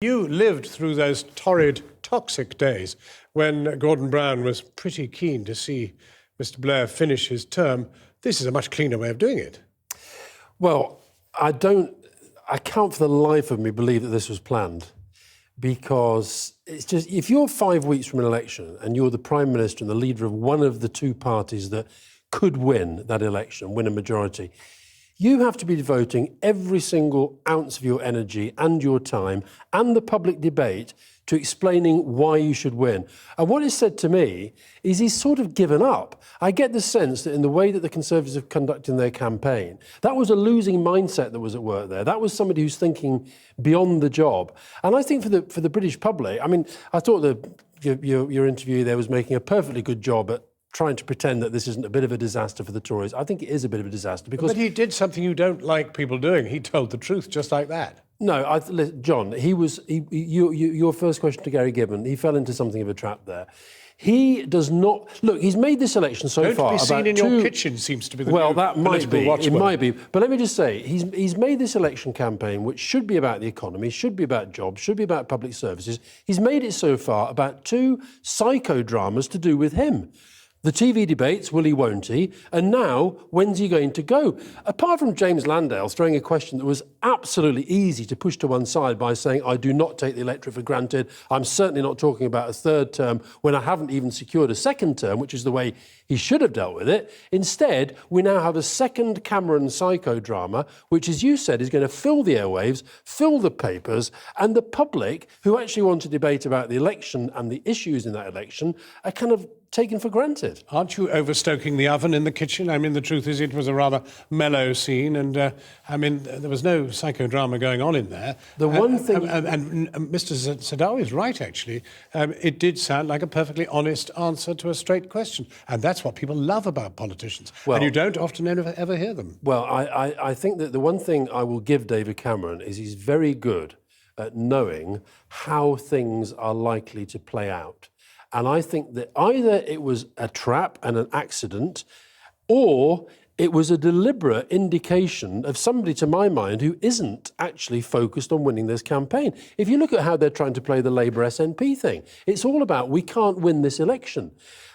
You lived through those torrid, toxic days when Gordon Brown was pretty keen to see Mr. Blair finish his term. This is a much cleaner way of doing it. Well, I can't for the life of me believe that this was planned, because it's just, if you're 5 weeks from an election and you're the Prime Minister and the leader of one of the two parties that could win that election, win a majority, you have to be devoting every single ounce of your energy and your time and the public debate to explaining why you should win. And what is said to me is he's sort of given up. I get the sense that in the way that the Conservatives have conducted their campaign, that was a losing mindset that was at work there. That was somebody who's thinking beyond the job. And I think for the British public, I mean, I thought your interview there was making a perfectly good job at trying to pretend that this isn't a bit of a disaster for the Tories. I think it is a bit of a disaster because... But he did something you don't like people doing. He told the truth just like that. No, John, your first question to Gary Gibbon, he fell into something of a trap there. He does not... Look, he's made this election so far... Don't be seen in your kitchen seems to be the well, new that might be. watchword. It might be. But let me just say, he's made this election campaign, which should be about the economy, should be about jobs, should be about public services. He's made it so far about two psychodramas to do with him. The TV debates, will he, won't he? And now, when's he going to go? Apart from James Landale throwing a question that was absolutely easy to push to one side by saying, I do not take the electorate for granted. I'm certainly not talking about a third term when I haven't even secured a second term, which is the way he should have dealt with it. Instead, we now have a second Cameron psychodrama, which, as you said, is going to fill the airwaves, fill the papers, and the public, who actually want to debate about the election and the issues in that election, are kind of taken for granted. Aren't you overstoking the oven in the kitchen? I mean, the truth is it was a rather mellow scene and, I mean, there was no psychodrama going on in there. The one thing... And Mr. Sadawi is right, actually. It did sound like a perfectly honest answer to a straight question. And that's what people love about politicians. Well, and you don't often ever hear them. Well, I think that the one thing I will give David Cameron is he's very good at knowing how things are likely to play out. And I think that either it was a trap and an accident, or it was a deliberate indication of somebody, to my mind, who isn't actually focused on winning this campaign. If you look at how they're trying to play the Labour SNP thing, it's all about, we can't win this election.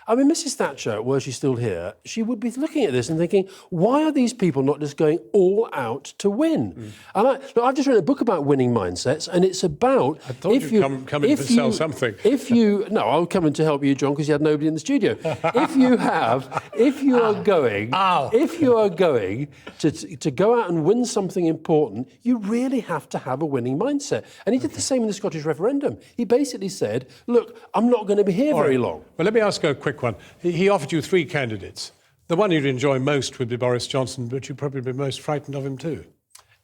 I mean, Mrs Thatcher, were she still here, she would be looking at this and thinking, why are these people not just going all out to win? And I've just read a book about winning mindsets, and it's about... I thought you'd come in to sell something. No, I'll come in to help you, John, because you had nobody in the studio. If you are going to go out and win something important, you really have to have a winning mindset. And he did the same in the Scottish referendum. He basically said, look, I'm not going to be here very long. Well, let me ask a quick one. He offered you three candidates. The one you'd enjoy most would be Boris Johnson, but you'd probably be most frightened of him too.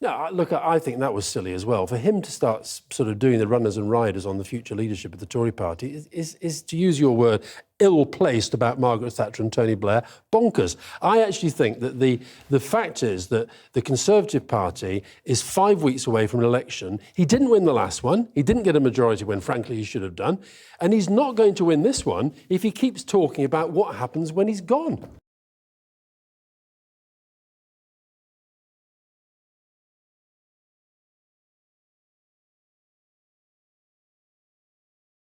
No, look, I think that was silly as well. For him to start sort of doing the runners and riders on the future leadership of the Tory party is, to use your word, ill-placed about Margaret Thatcher and Tony Blair, bonkers. I actually think that the fact is that the Conservative Party is 5 weeks away from an election. He didn't win the last one. He didn't get a majority when, frankly, he should have done. And he's not going to win this one if he keeps talking about what happens when he's gone.